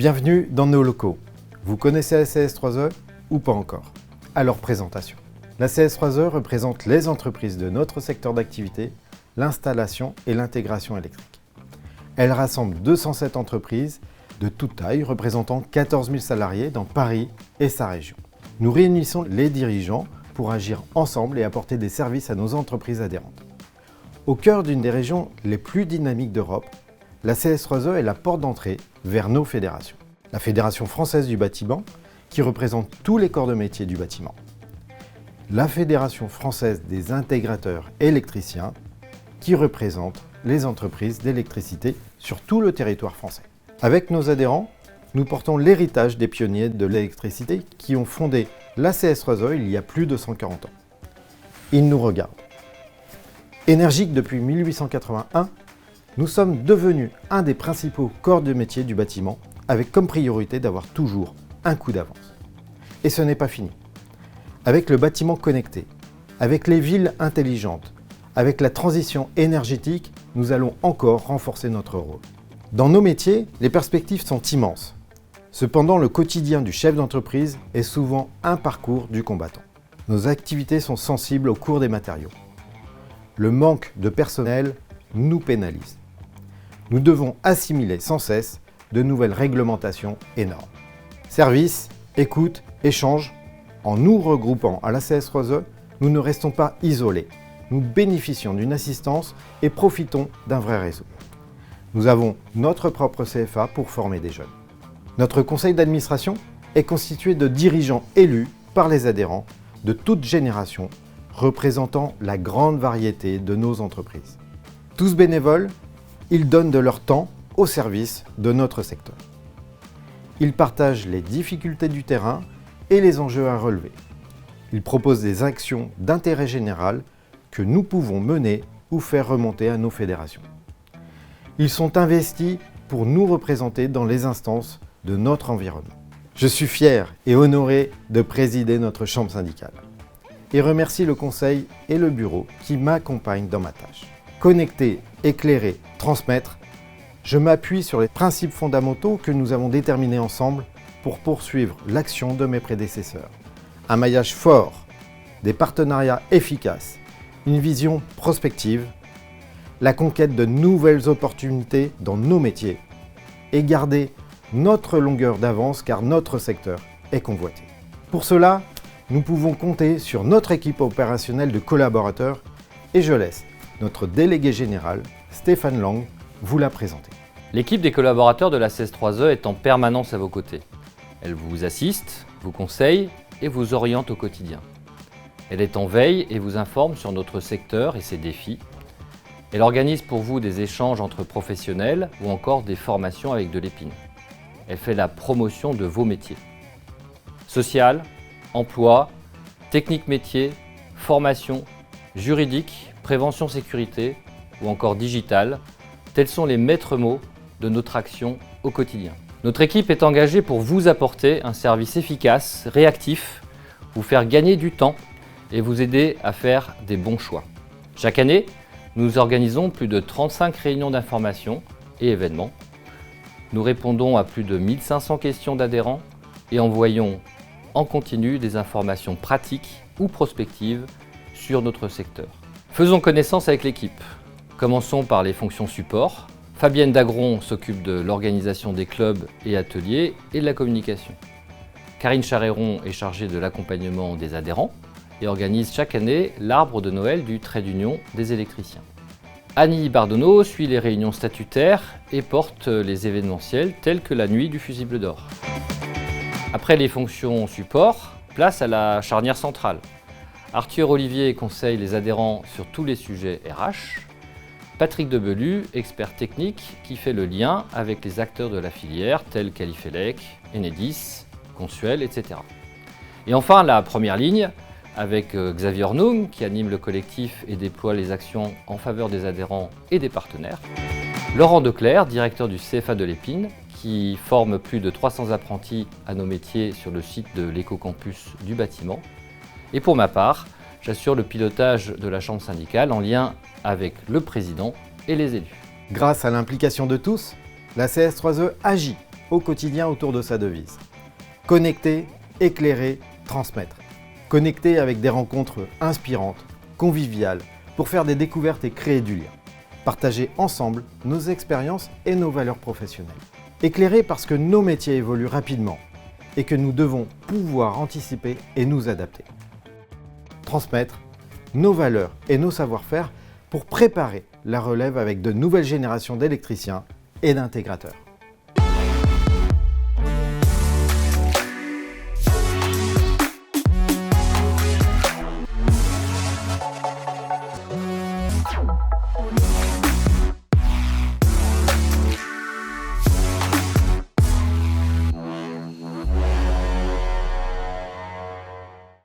Bienvenue dans nos locaux. Vous connaissez la CS3E ou pas encore? Alors présentation. La CS3E représente les entreprises de notre secteur d'activité, l'installation et l'intégration électrique. Elle rassemble 207 entreprises de toute taille représentant 14 000 salariés dans Paris et sa région. Nous réunissons les dirigeants pour agir ensemble et apporter des services à nos entreprises adhérentes. Au cœur d'une des régions les plus dynamiques d'Europe, la CS3E est la porte d'entrée vers nos fédérations. La Fédération française du bâtiment, qui représente tous les corps de métier du bâtiment. La Fédération française des intégrateurs électriciens, qui représente les entreprises d'électricité sur tout le territoire français. Avec nos adhérents, nous portons l'héritage des pionniers de l'électricité qui ont fondé la CS3E il y a plus de 140 ans. Ils nous regardent. Énergiques depuis 1881, nous sommes devenus un des principaux corps de métier du bâtiment, avec comme priorité d'avoir toujours un coup d'avance. Et ce n'est pas fini. Avec le bâtiment connecté, avec les villes intelligentes, avec la transition énergétique, nous allons encore renforcer notre rôle. Dans nos métiers, les perspectives sont immenses. Cependant, le quotidien du chef d'entreprise est souvent un parcours du combattant. Nos activités sont sensibles au cours des matériaux. Le manque de personnel nous pénalise. Nous devons assimiler sans cesse de nouvelles réglementations énormes. Service, écoute, échange, en nous regroupant à la CS3E, nous ne restons pas isolés. Nous bénéficions d'une assistance et profitons d'un vrai réseau. Nous avons notre propre CFA pour former des jeunes. Notre conseil d'administration est constitué de dirigeants élus par les adhérents de toute génération, représentant la grande variété de nos entreprises. Tous bénévoles, ils donnent de leur temps au service de notre secteur. Ils partagent les difficultés du terrain et les enjeux à relever. Ils proposent des actions d'intérêt général que nous pouvons mener ou faire remonter à nos fédérations. Ils sont investis pour nous représenter dans les instances de notre environnement. Je suis fier et honoré de présider notre chambre syndicale et remercie le conseil et le bureau qui m'accompagnent dans ma tâche. Connecter, éclairer, transmettre, je m'appuie sur les principes fondamentaux que nous avons déterminés ensemble pour poursuivre l'action de mes prédécesseurs. Un maillage fort, des partenariats efficaces, une vision prospective, la conquête de nouvelles opportunités dans nos métiers et garder notre longueur d'avance car notre secteur est convoité. Pour cela, nous pouvons compter sur notre équipe opérationnelle de collaborateurs et je laisse notre délégué général, Stéphane Lang, vous la présenter. L'équipe des collaborateurs de la CS3E est en permanence à vos côtés. Elle vous assiste, vous conseille et vous oriente au quotidien. Elle est en veille et vous informe sur notre secteur et ses défis. Elle organise pour vous des échanges entre professionnels ou encore des formations avec de l'épine. Elle fait la promotion de vos métiers. Social, emploi, technique métier, formation, juridique, prévention sécurité ou encore digital, tels sont les maîtres mots de notre action au quotidien. Notre équipe est engagée pour vous apporter un service efficace, réactif, vous faire gagner du temps et vous aider à faire des bons choix. Chaque année, nous organisons plus de 35 réunions d'information et événements. Nous répondons à plus de 1500 questions d'adhérents et envoyons en continu des informations pratiques ou prospectives sur notre secteur. Faisons connaissance avec l'équipe. Commençons par les fonctions support. Fabienne Dagron s'occupe de l'organisation des clubs et ateliers et de la communication. Karine Charéron est chargée de l'accompagnement des adhérents et organise chaque année l'arbre de Noël du trait d'union des électriciens. Annie Bardonneau suit les réunions statutaires et porte les événementiels tels que la nuit du fusible d'or. Après les fonctions support, place à la charnière centrale. Arthur Olivier conseille les adhérents sur tous les sujets RH. Patrick Debelu, expert technique, qui fait le lien avec les acteurs de la filière tels qu'Alifelec, Enedis, Consuel, etc. Et enfin, la première ligne, avec Xavier Ornung, qui anime le collectif et déploie les actions en faveur des adhérents et des partenaires. Laurent Declerc, directeur du CFA de l'Épine, qui forme plus de 300 apprentis à nos métiers sur le site de l'éco-campus du bâtiment. Et pour ma part, j'assure le pilotage de la chambre syndicale en lien avec le président et les élus. Grâce à l'implication de tous, la CS3E agit au quotidien autour de sa devise. Connecter, éclairer, transmettre. Connecter avec des rencontres inspirantes, conviviales, pour faire des découvertes et créer du lien. Partager ensemble nos expériences et nos valeurs professionnelles. Éclairer parce que nos métiers évoluent rapidement et que nous devons pouvoir anticiper et nous adapter. Transmettre nos valeurs et nos savoir-faire pour préparer la relève avec de nouvelles générations d'électriciens et d'intégrateurs.